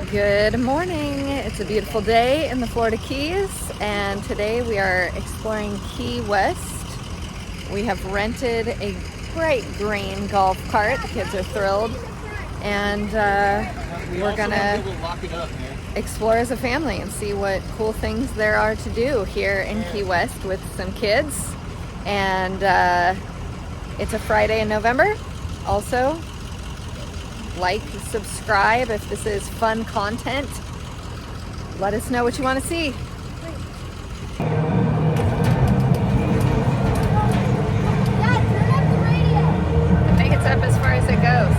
Good morning. It's a beautiful day in the Florida Keys, and today we are exploring Key West. We have rented a bright green golf cart. The kids are thrilled, and we're gonna explore as a family and see what cool things there are to do here in Key West with some kids. And it's a Friday in November. Also, like, subscribe if this is fun content. Let us know what you want to see. Dad, turn up the radio. I think it's up as far as it goes.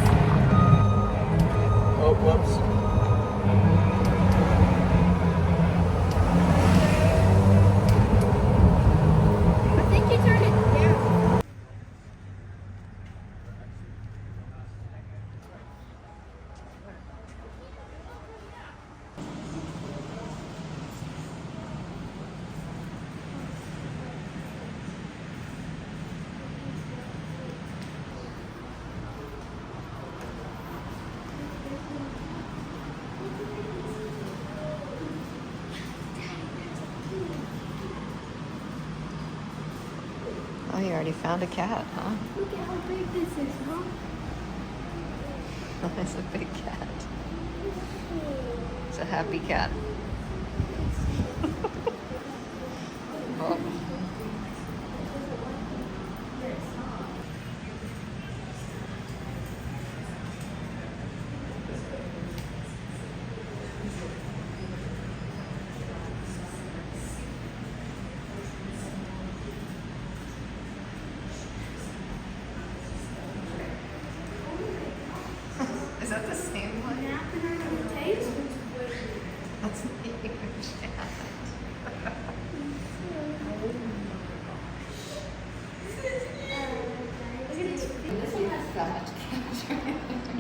Oh, whoops. I think you turned it down. Oh, you already found a cat, huh? Look at how big this is, huh? That's a big cat. It's a happy cat. Oh. Is that the same one? That's a huge cat.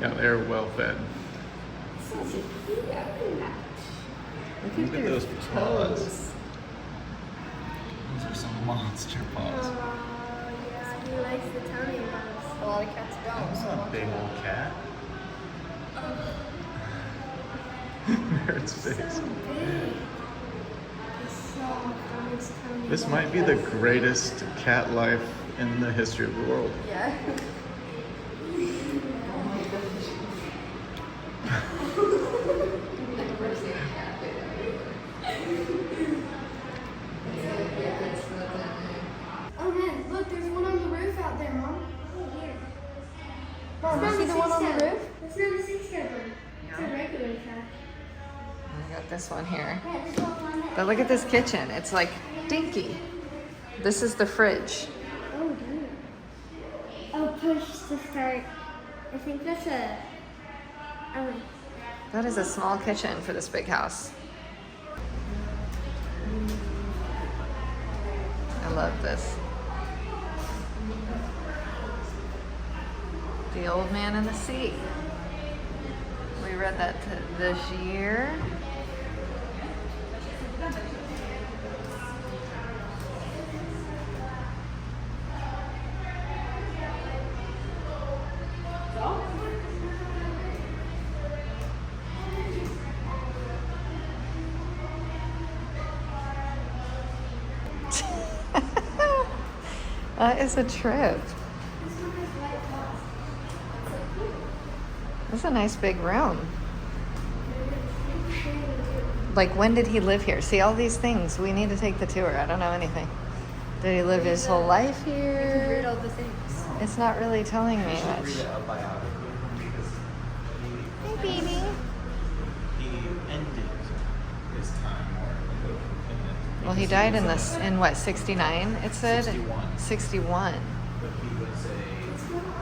Yeah, they're well fed. Look at those paws. Those are some monster paws. Yeah, he likes the tummy bumps. A lot of cats don't. That's not a big old cat. There its face. This might be the greatest cat life in the history of the world. Yeah. Oh man, look, there's one on the roof out there, Mom. Oh, here. Mom, you see the one on the roof? That's not a 6-stepper. It's a regular cat. I got this one here. Yeah, there's one on But look at this kitchen. It's like dinky. This is the fridge. Oh, dear. Oh, push to start. I think that's a... Oh, That is a small kitchen for this big house. I love this. The Old Man and the Sea. We read that this year. That is a trip. This is a nice big room. Like, when did he live here? See all these things. We need to take the tour. I don't know anything. Did he live his whole life here? read all the things. It's not really telling me much. Hey, baby. He ended his time Well, he died in what, 69? It said 61. 61. But he was a veteran.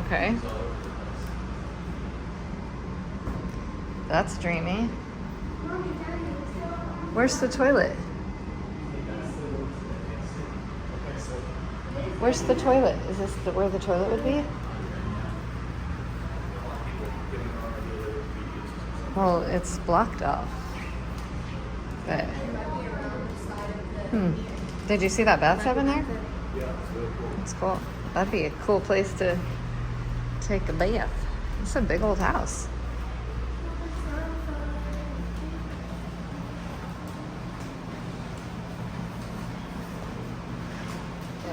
Okay. That's dreamy. Where's the toilet? Where's the toilet? Is this where the toilet would be? Well, it's blocked off. But, did you see that bathtub in there? That's cool. That'd be a cool place to take a bath. It's a big old house.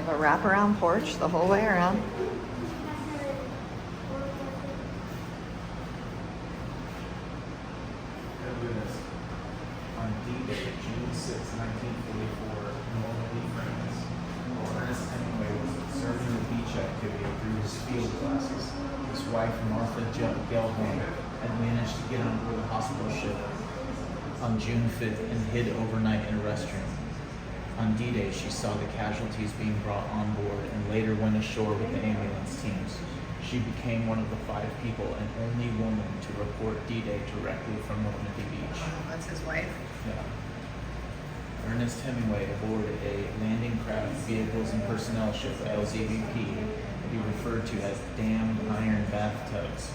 have a wraparound porch the whole way around. On D-Day, June 6, 1944, Normandy, France, Ernest Hemingway was observing the beach activity through his field glasses. His wife, Martha Gellhorn, had managed to get on board the hospital ship on June 5th and hid overnight in a restroom. On D-Day, she saw the casualties being brought on board and later went ashore with the ambulance teams. She became one of the 5 people and only woman to report D-Day directly from Normandy Beach. That's his wife. Yeah. Ernest Hemingway aboard a landing craft vehicles and personnel ship, LZVP, that he referred to as damned iron bathtubs.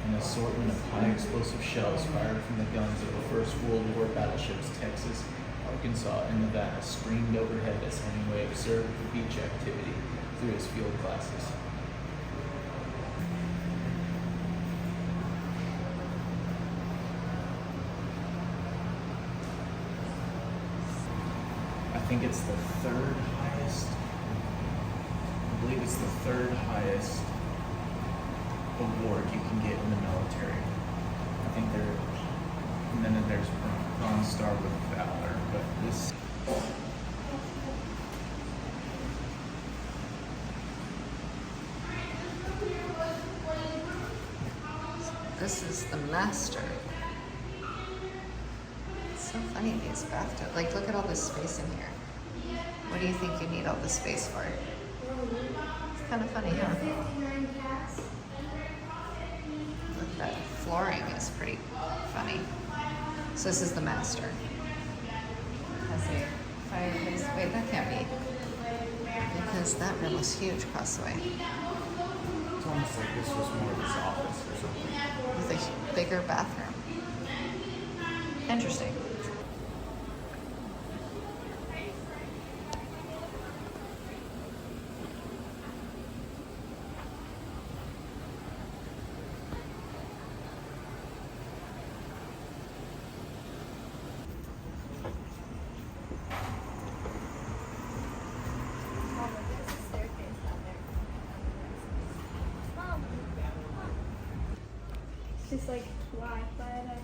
An assortment of high explosive shells fired from the guns of the First World War battleships Texas, Arkansas, and Nevada screamed overhead as Hemingway observed the beach activity through his field glasses. I think it's the third highest. I believe it's the third highest award you can get in the military. I think and then there's Bronze Star with Valor, but this. This is the master. It's so funny, these bathtubs. Like, look at all this space in here. What do you think you need all this space for? It's kind of funny, huh? Look, that flooring is pretty funny. So this is the master. Has a fireplace. Wait, that can't be. Because that room was huge across the way. It's almost like this was more of his office or something. With a bigger bathroom. Interesting. Just like fly it.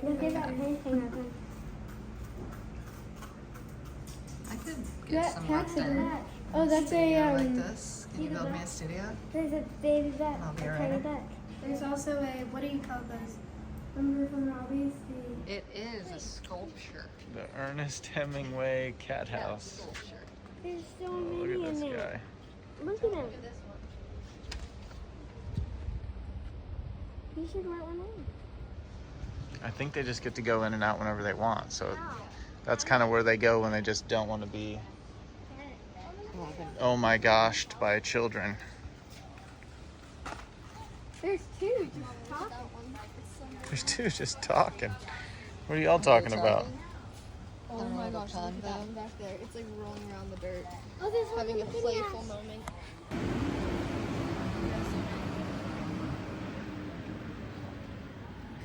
Look at that painting of him. I could get some work done. Oh, that's a like this. Can you build me a studio? There's a baby duck. I'll be a right tiny in. duck. There's also a, what do you call those? Remember from Robbie's? It is a sculpture. The Ernest Hemingway cat house. Sculpture. There's so Oh, many look at in this there. guy. Look at him. You should let one in. I think they just get to go in and out whenever they want, so that's kind of where they go when they just don't want to be, oh my gosh, by children. There's two just talking. There's 2 just talking. What are y'all talking about? Oh my gosh, look at that one back there. It's like rolling around the dirt, Oh, there's one having a with the playful ass. moment.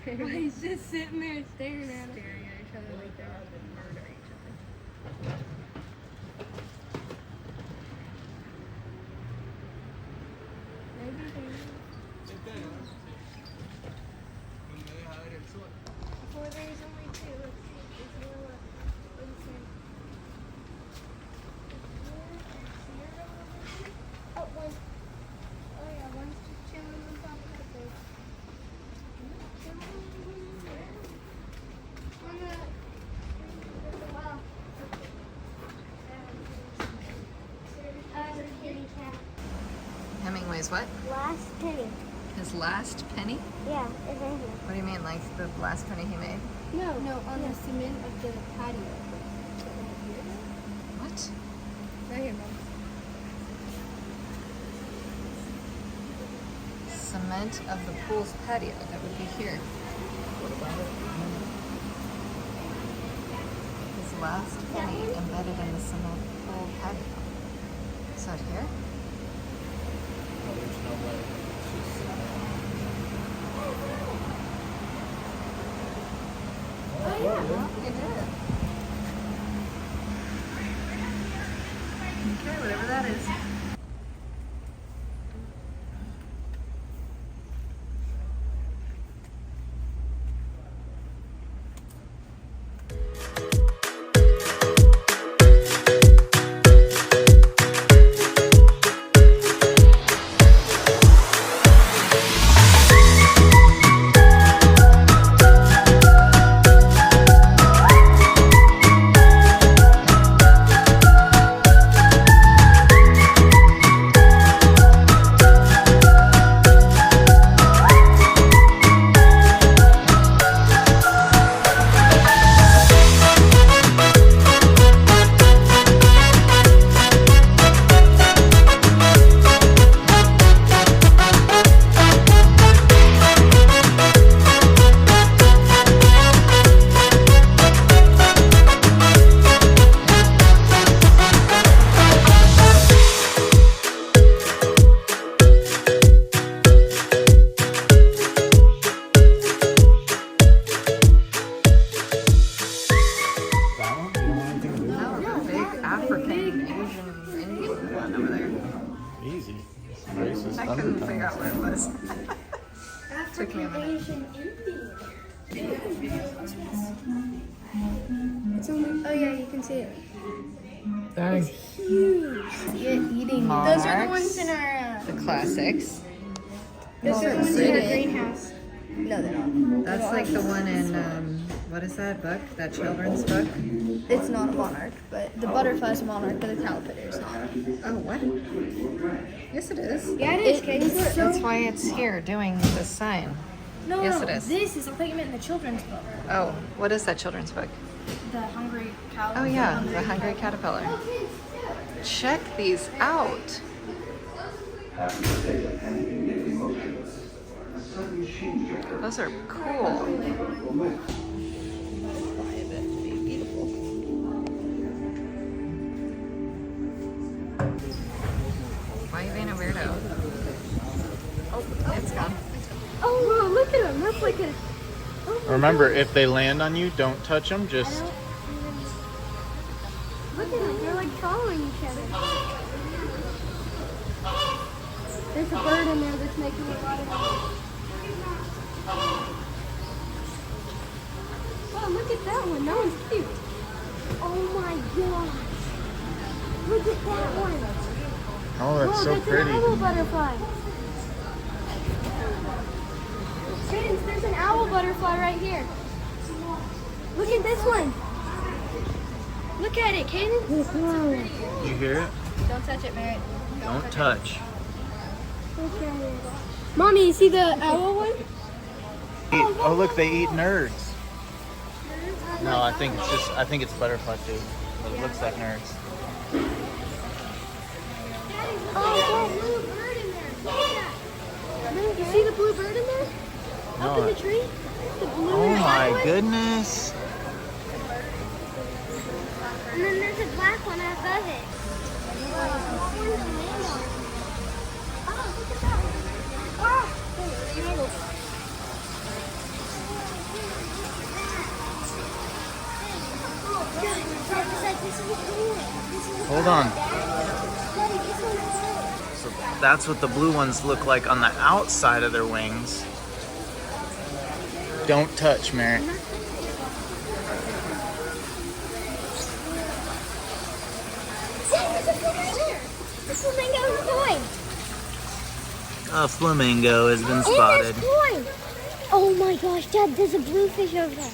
He's just sitting there staring at it. Staring at each other like they're about to murder each other. Maybe before there's only 2. Let's see. Is there one? Let's see. Oh, one. Oh yeah, one's just chilling on top of that thing. Wow. A kitty cat. Hemingway's what? Last penny. His last penny? Yeah, it's right here. What do you mean, like the last penny he made? No, No, on the cement of the patio. What? Right here, Mom. Cement of the pool's patio. That would be here. His last penny embedded in the cement pool patio. Is that here? Oh, there's no way. It's just, Oh, yeah. It did. Racist I couldn't figure out where it was. Took me a minute. Asian It's only, oh yeah, you can see it. Dang. Huge. Eating. Those are the ones in our. The classics. Those are the ones in our greenhouse. No, they're not. That's like the one in, what is that book? That children's book? It's not a monarch, but the butterfly's a monarch, but the caterpillar's not. Oh, what? Yes, it is. Yeah, it is. It's so. That's why it's here doing the sign. No, Yes, no, it is. This is. I thought you meant in the children's book. Oh, what is that children's book? The hungry cow. Oh, yeah, the Hungry Caterpillar. Check these out. Those are cool. 'It's gone. Oh, look at him. That's like a... Oh Remember, if they land on you, don't touch them. Just Look at them. They're like following each other. There's a bird in there that's making a lot of noise. Oh, look at that one. That one's cute. Oh my gosh. Look at that one. oh, that's Whoa, so that's pretty. an owl butterfly. Cadence, there's an owl butterfly right here. Look at this one. Look at it, Cadence. You hear it? Don't touch it, Merritt. Don't touch. Look at it. Mommy, you see the owl one? Oh, look, they eat nerds. No, I think it's butterfly food. It looks like nerds. Oh, that blue bird in there. Look at that. You see the blue bird in there? Up in the tree? The blue Oh and the black my one? goodness. And then there's a black one above it. Oh, look at that one. Ah! Hold on. So that's what the blue ones look like on the outside of their wings. Don't touch, Merritt. The flamingo's toy. A flamingo has been And spotted. there's toy. Oh my gosh, Dad, there's a bluefish over there.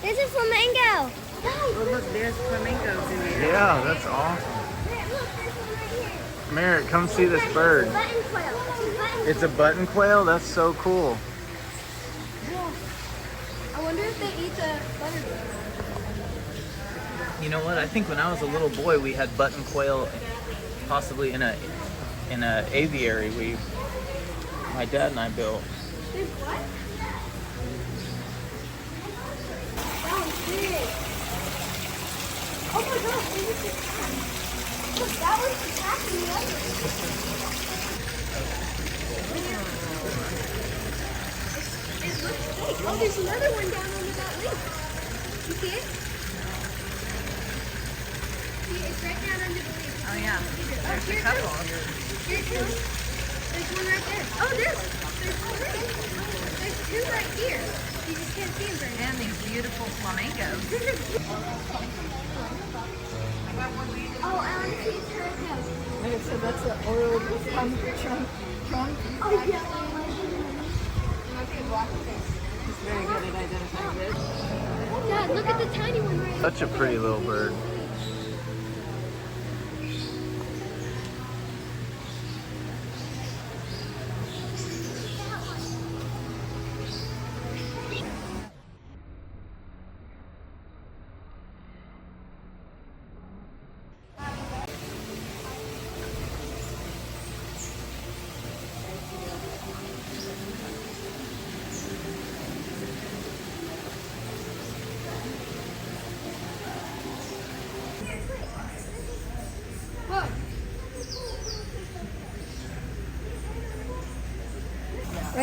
There's a flamingo. Guys, Look, there's flamingos in here. Yeah, that's awesome. look, there's one right here. Merritt, come see this bird. Button quail. It's a button quail? That's so cool. I wonder if they eat the butterfly. You know what? I think when I was a little boy, we had button quail, possibly in a aviary my dad and I built. There's what? That one's big. Oh my gosh, there's a cat. Look, that one's attacking the other. It looks big. Oh, there's another one down under that leaf. You see it? See, it's right down under the leaf. Oh, yeah. There's a Here it couple. goes. Here it goes. There's one right there. Oh, there's three. There's two right here. You just can't see them very well. And these beautiful flamingos. Oh, I want to see its turtle. Like I said, that's an oil trunk. Oh, yeah. It's very good at identifying fish. Dad, look at the tiny one right Such a pretty little bird.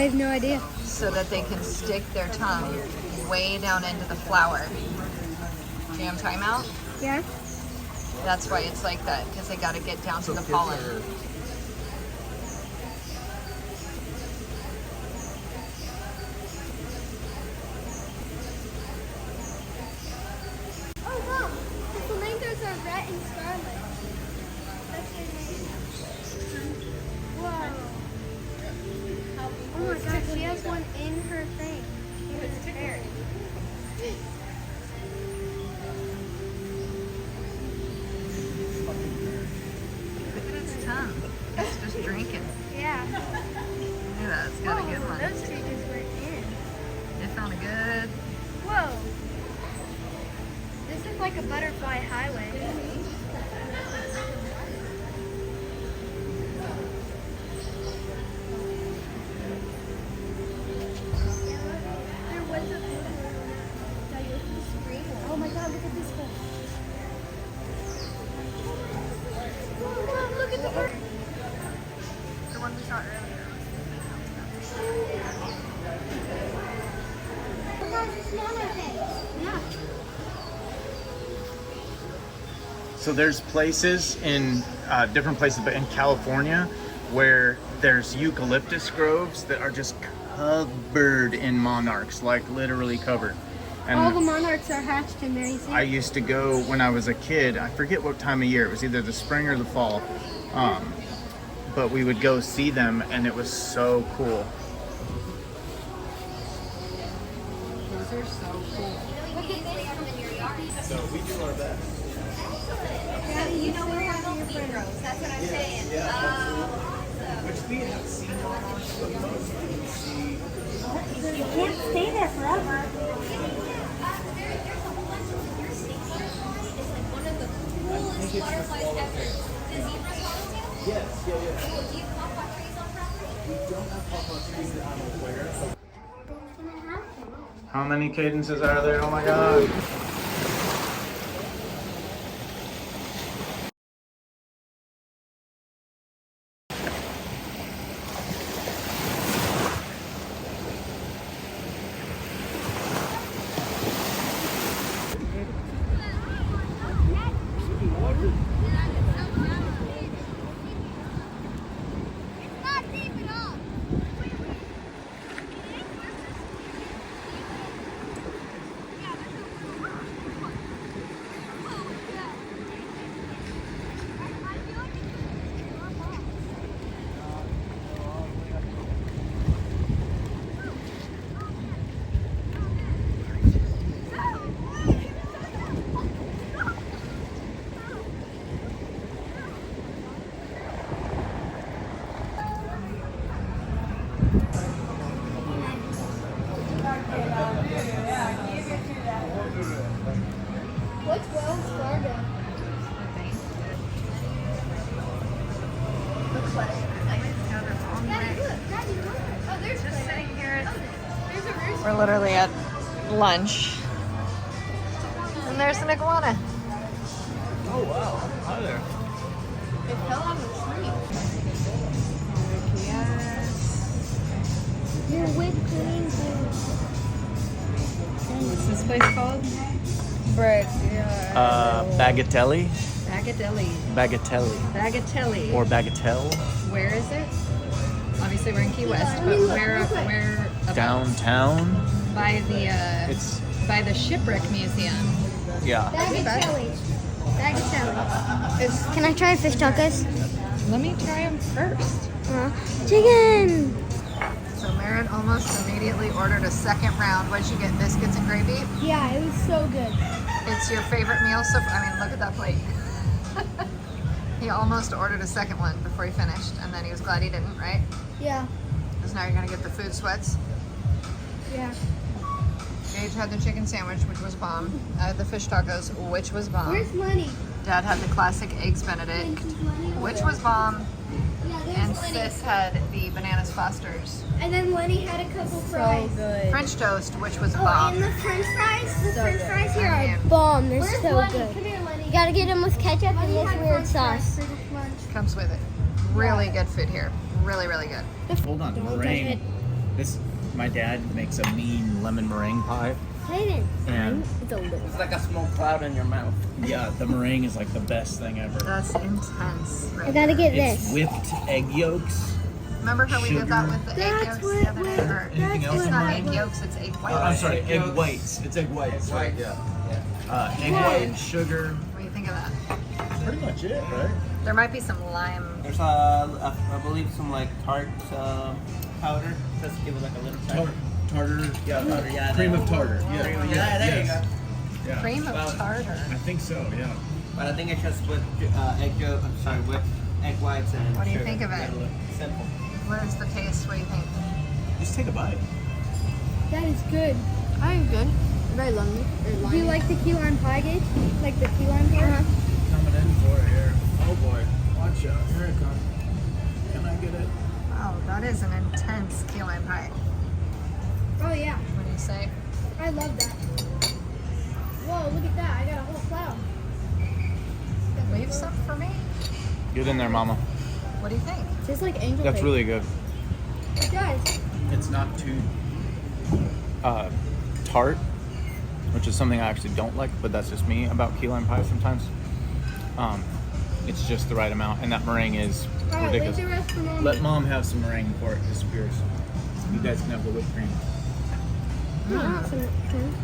I have no idea. So that they can stick their tongue way down into the flower. Do you know what I'm talking about? Yeah? That's why it's like that, because they got to get down to the pollen. like a butterfly highway. Oh my god, look at this one. Look at the bird. The one we saw earlier. Yeah. So there's places in different places, but in California, where there's eucalyptus groves that are just covered in monarchs, like literally covered. And All the monarchs are hatched in there, you see? I used to go when I was a kid. I forget what time of year. It was either the spring or the fall. But we would go see them, and it was so cool. Those are so cool. So we do our best. You know we're having heroes, that's what I'm saying. Which we have seen monarchs, but most we see. You can't stay there forever. There's a whole bunch of your snakes here. It's like one of the coolest butterflies ever. The zebra swallowtail? Yes, yeah. Do you have pawpaw trees on property? We don't have pawpaw trees that I'm aware of. Gonna have to. How many cadences are there? Oh my god. What's Wells Fargo? Looks like Daddy, look. Daddy, look. Oh, there's just sitting here. There's a rooster. We're literally at lunch. And there's an iguana. Oh wow. Hi there. It fell on the tree. Yes. Your whipped cream. What's this place called? Bagatelle? Bagatelle. Bagatelle. Bagatelle. Or Bagatelle. Where is it? Obviously we're in Key West, but where about? Downtown. By the It's, by the Shipwreck Museum. yeah. Bagatelle. Can I try fish tacos? Let me try them first. Chicken. So Marin almost immediately ordered a second round. What'd you get? Biscuits and gravy? Yeah, it was so good. It's your favorite meal so far? I mean, look at that plate. He almost ordered a second one before he finished, and then he was glad he didn't, right? Yeah. Because now you're gonna get the food sweats. Yeah. Gage had the chicken sandwich, which was bomb. I had the fish tacos, which was bomb. Where's Lenny? Dad had the classic eggs Benedict, which was bomb. Yeah, And there's Lenny. Sis had the bananas Fosters. And then Lenny had a couple fries. good. French toast, which was Oh, bomb. and the French fries. The French good. fries here I are mean- bomb. They're Where's so Lenny? good. Come here, Lenny. You gotta get them with ketchup and this weird sauce. Comes with it. Really good food here. Really, really good. Hold on, meringue. This, my dad makes a mean lemon meringue pie. Hayden. And It's a little. It's like a small cloud in your mouth. yeah, the meringue is like the best thing ever. That's intense. I gotta get It's this. whipped egg yolks. remember how we did that sugar. with the egg That's yolks what- the other day? Or Anything else it's in not meringue? egg yolks, it's egg whites. I'm sorry, Egg egg yolks. whites. It's egg whites, right? Yeah. Egg white, sugar. What do you think of that? That's pretty much it, right? There might be some lime. There's I believe some like tart powder. Just give it like a little Tartar. Yeah, Tartar, yeah, cream there. of tartar. Yeah, Cream of- yeah, there you yes. go. Yeah. Cream of Well, tartar. I think so. Yeah. But I think it's just with egg yolk. I'm sorry, with egg whites and What do you sugar. think of it? Gotta look simple. Where's the taste? What do you think? Just take a bite. That is good. I am good. Very lonely. Do you like the key lime pie, Gage? Like the key lime pie? Coming in for it here. Oh boy, watch out. Here it comes. Can I get it? Wow, that is an intense key lime pie. Oh yeah, What do you say? I love that. Whoa, look at that! I got a whole cloud. Leave some for me. Get in there, Mama. What do you think? Tastes like angel That's cake. really good. It does. It's not too tart, which is something I actually don't like, but that's just me about key lime pie sometimes. It's just the right amount, and that meringue is Alright, leave ridiculous. the rest for Mom. Let Mom have some meringue before it disappears. You guys can have the whipped cream.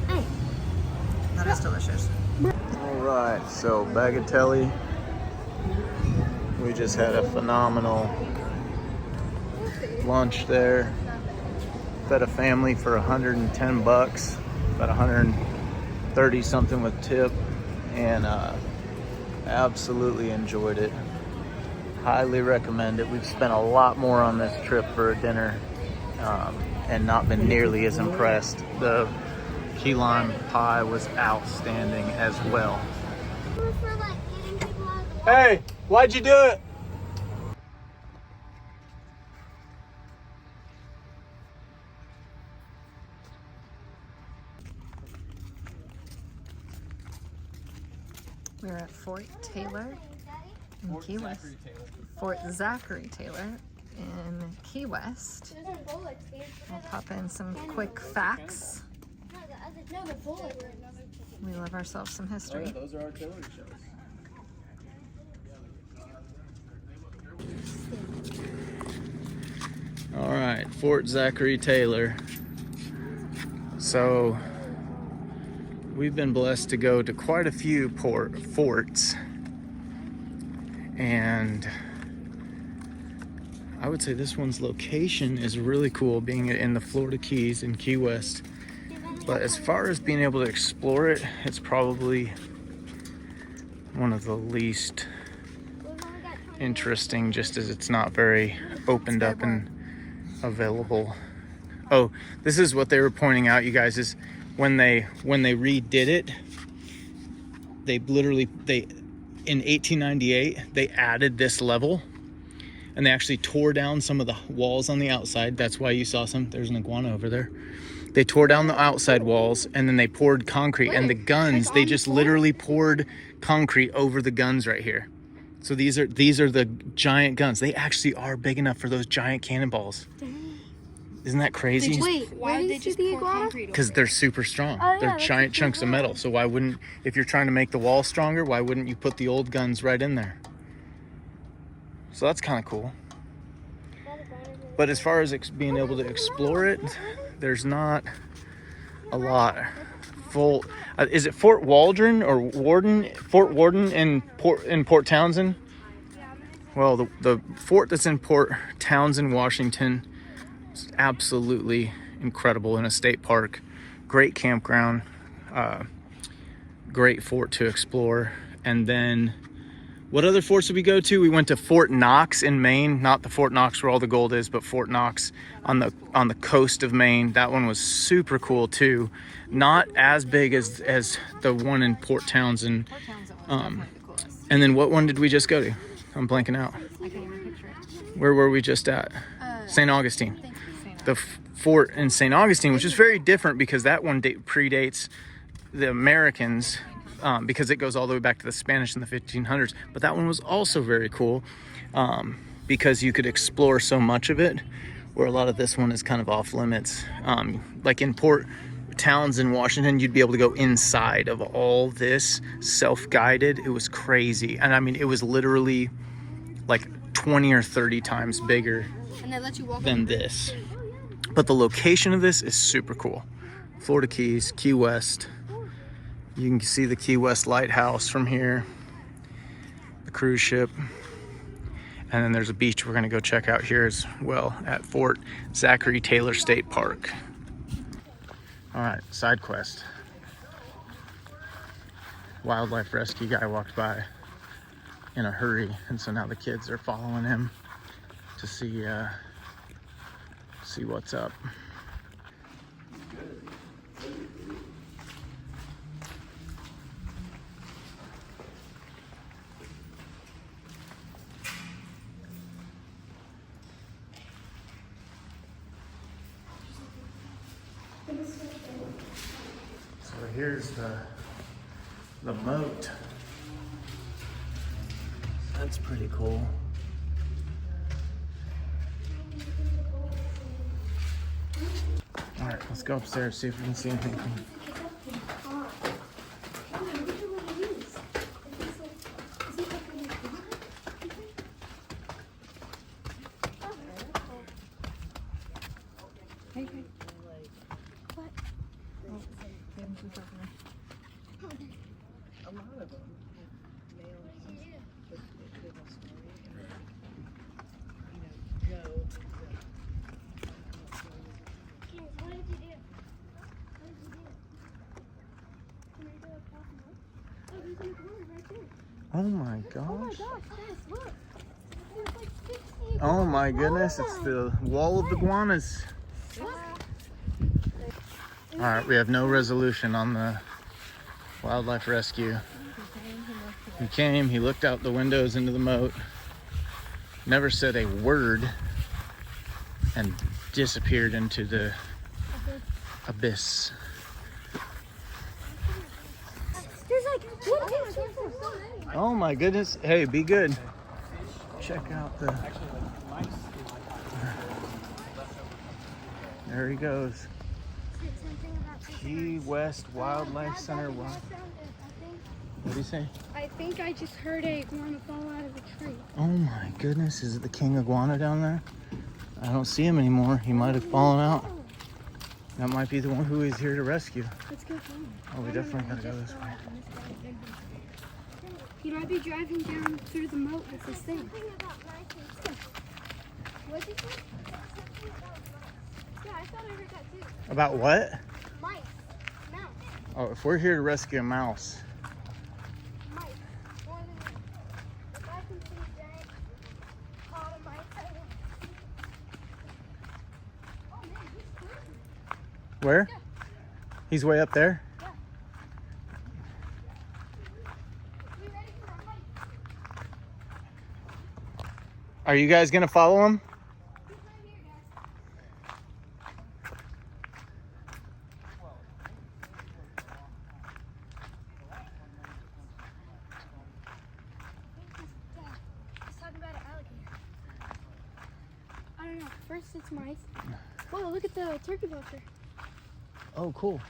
Hey. That is delicious. All right, so Bagatelle. We just had a phenomenal lunch there. Fed a family for 110 bucks, about 130 something with tip, and absolutely enjoyed it. Highly recommend it. We've spent a lot more on this trip for a dinner and not been nearly as impressed. The key lime pie was outstanding as well. Hey, why'd you do it? We're at Fort Taylor in Key West. Fort Zachary Taylor in Key West. I'll pop in some quick facts. No, the bullet. We love ourselves some history. Those are artillery shells. All right, Fort Zachary Taylor. So we've been blessed to go to quite a few forts, and I would say this one's location is really cool, being in the Florida Keys in Key West. But as far as being able to explore it, it's probably one of the least interesting, just as it's not very opened up and available. Oh, this is what they were pointing out, you guys, is when they redid it, they in 1898 they added this level, and they actually tore down some of the walls on the outside. That's why you saw there's an iguana over there. They tore down the outside walls, and then they poured concrete. And the guns, they just literally poured concrete over the guns right here. So these are the giant guns. They actually are big enough for those giant cannonballs. Isn't that crazy? Wait, why did they just pour concrete over Because they're super strong. Oh, yeah, They're that's giant super chunks of metal. So why wouldn't, if you're trying to make the wall stronger, why wouldn't you put the old guns right in there? So that's kind of cool. But as far as being able to explore it, there's not a lot. Is it Fort Waldron or Warden? Fort Warden in Port Townsend? Well, the fort that's in Port Townsend, Washington, is absolutely incredible in a state park. Great campground, great fort to explore. And then what other forts did we go to? We went to Fort Knox in Maine, not the Fort Knox where all the gold is, but Fort Knox on the coast of Maine. That one was super cool too. Not as big as the one in Port Townsend. Port Townsend was definitely the coolest. And then what one did we just go to? I'm blanking out. I can't even picture it. Where were we just at? St. Augustine. Thank you, St. The fort in St. Augustine, which is very different because that one predates the Americans, because it goes all the way back to the Spanish in the 1500s. But that one was also very cool because you could explore so much of it, where a lot of this one is kind of off limits. Like in Port Townsend, Washington, you'd be able to go inside of all this self-guided. It was crazy. And I mean, it was literally like 20 or 30 times bigger And they let you walk than this. But the location of this is super cool. Florida Keys, Key West. You can see the Key West Lighthouse from here, the cruise ship. And then there's a beach we're gonna go check out here as well at Fort Zachary Taylor State Park. All right, side quest. Wildlife rescue guy walked by in a hurry, and so now the kids are following him to see what's up. So here's the moat. That's pretty cool. All right, let's go upstairs, see if we can see anything. Oh my gosh. Look. Oh my goodness, it's the wall of iguanas. All right, we have no resolution on the wildlife rescue. He came, he looked out the windows into the moat, never said a word, and disappeared into the abyss. There's like, look. Oh my goodness. Hey, be good. Check out the... There he goes. Key West Wildlife Center. What did he say? I think I just heard a iguana fall out of a tree. Oh my goodness. Is it the king iguana down there? I don't see him anymore. He might have fallen out. That might be the one who he's here to rescue. Let's go home. Oh, we definitely gotta go this way. He might be driving down through the moat with his thing. What did you say? Yeah, I thought I heard that too. About what? Mice. Mouse. Oh, if we're here to rescue a mouse. Mice. More than if I can see a giant pod of mice, I will. Oh man, he's crazy. Where? He's way up there? Yeah. We ready for our hike? Are you guys gonna follow him? He's right here, guys. He's talking about an alligator. I don't know. First it's mice. Whoa, look at the turkey vulture. Oh, cool.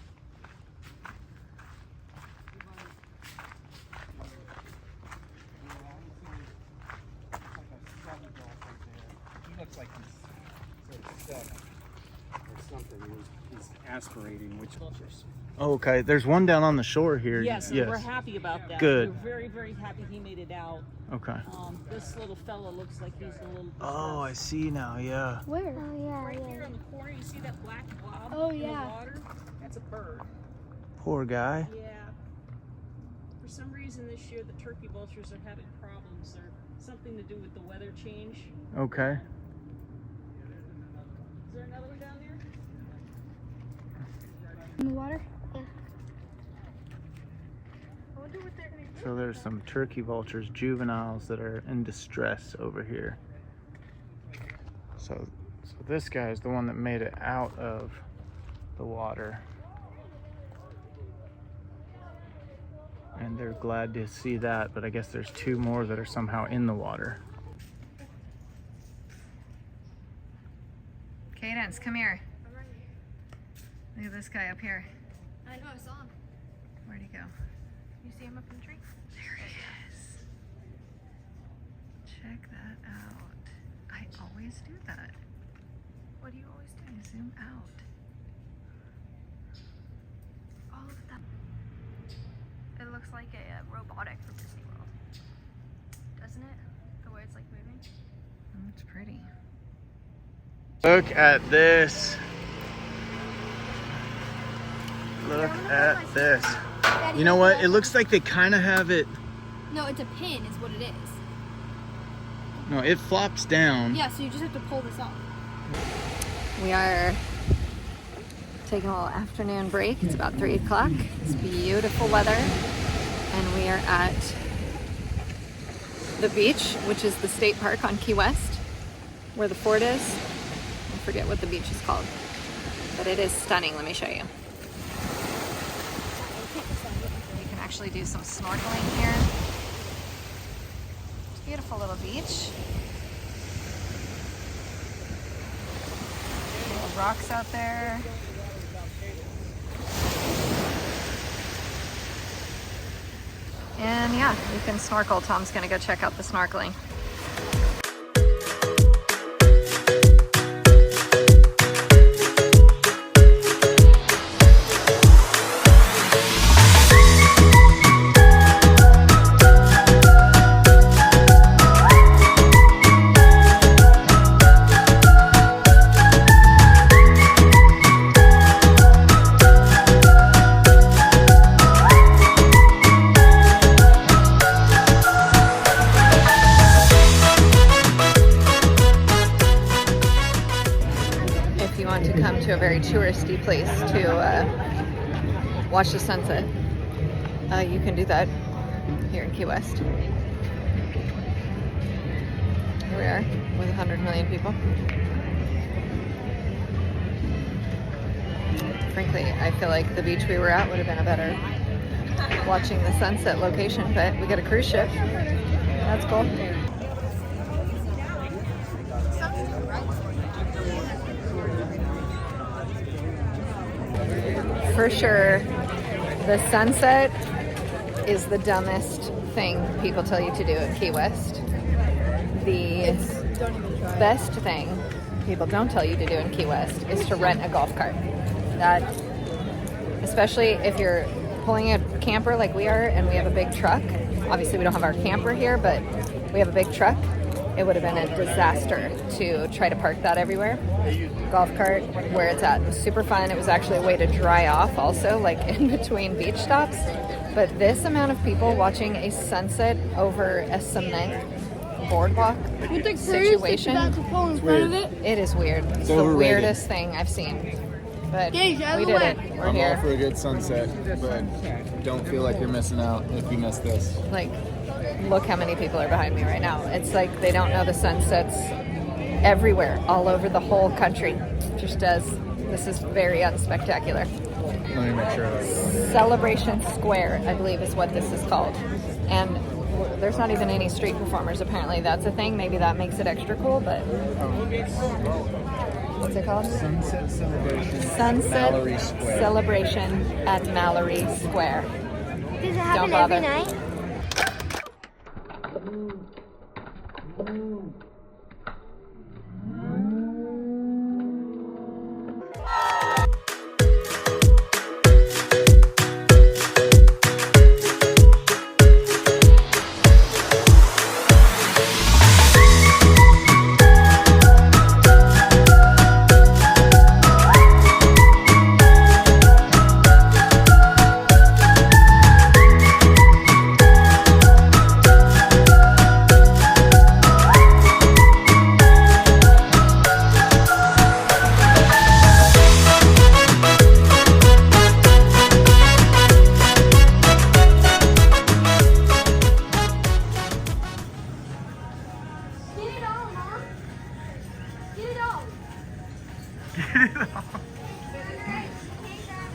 He looks like he's sort of sick or something. He's aspirating, which Oh, okay. There's one down on the shore here. Yes, and we're happy about that. Good. We're very, very happy he made it out. Okay. This little fella looks like he's a little Oh, I distressed. see now. Yeah. Where? Oh yeah. Right here in the corner, you see that black blob Oh, in yeah. the water? That's a bird. Poor guy. Yeah. For some reason this year, the turkey vultures are having problems. Or something to do with the weather change. Okay. Is there another one down there? In the water? Yeah. I wonder what they're gonna do. So there's some turkey vultures, juveniles, that are in distress over here. So this guy is the one that made it out of the water. And they're glad to see that, but I guess there's two more that are somehow in the water. Cadence, come here. Look at this guy up here. I know, I saw him. Where'd he go? You see him up in the tree? There he is. Check that out. I always do that. What do you always do? I zoom out. All of that. It looks like a robotic from Disney World. Doesn't it? The way it's like moving. Oh, it's pretty. Look at this. Look at this. You know what? It looks like they kind of have it. No, it's a pin is what it is. No, it flops down. Yeah, so you just have to pull this off. We are taking a little afternoon break. It's about 3 o'clock. It's beautiful weather. And we are at the beach, which is the state park on Key West, where the fort is. I forget what the beach is called. but it is stunning. Let me show you. You can actually do some snorkeling here. It's a beautiful little beach. Little rocks out there. And yeah, you can snorkel. Tom's gonna go check out the snorkeling. To a very touristy place to watch the sunset. You can do that here in Key West. Here we are with 100 million people. Frankly, I feel like the beach we were at would have been a better watching the sunset location, but we got a cruise ship. That's cool. For sure, the sunset is the dumbest thing people tell you to do in Key West. The best thing people don't tell you to do in Key West is to rent a golf cart. That, especially if you're pulling a camper like we are and we have a big truck. Obviously we don't have our camper here, but we have a big truck. It would have been a disaster to try to park that everywhere. Golf cart, where it's at, was super fun. It was actually a way to dry off also, like in between beach stops. But this amount of people watching a sunset over a cement boardwalk situation, it is weird. It's the weirdest thing I've seen. But we did it. We're here. I'm all for a good sunset, but don't feel like you're missing out if you miss this. Like, look how many people are behind me right now. It's like they don't know the sunsets everywhere, all over the whole country. Just as this is very unspectacular. Let me make sure. Celebration Square, I believe, is what this is called. And there's not even any street performers. Apparently, that's a thing. Maybe that makes it extra cool. But what's it called? Sunset Celebration. Sunset Mallory Square. Celebration at Mallory Square. Does it happen Don't bother. every night?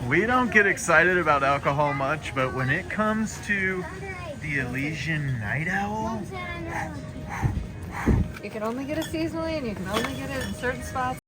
We don't get excited about alcohol much, but when it comes to the Elysian Night Owl, You can only get it seasonally, and you can only get it in certain spots.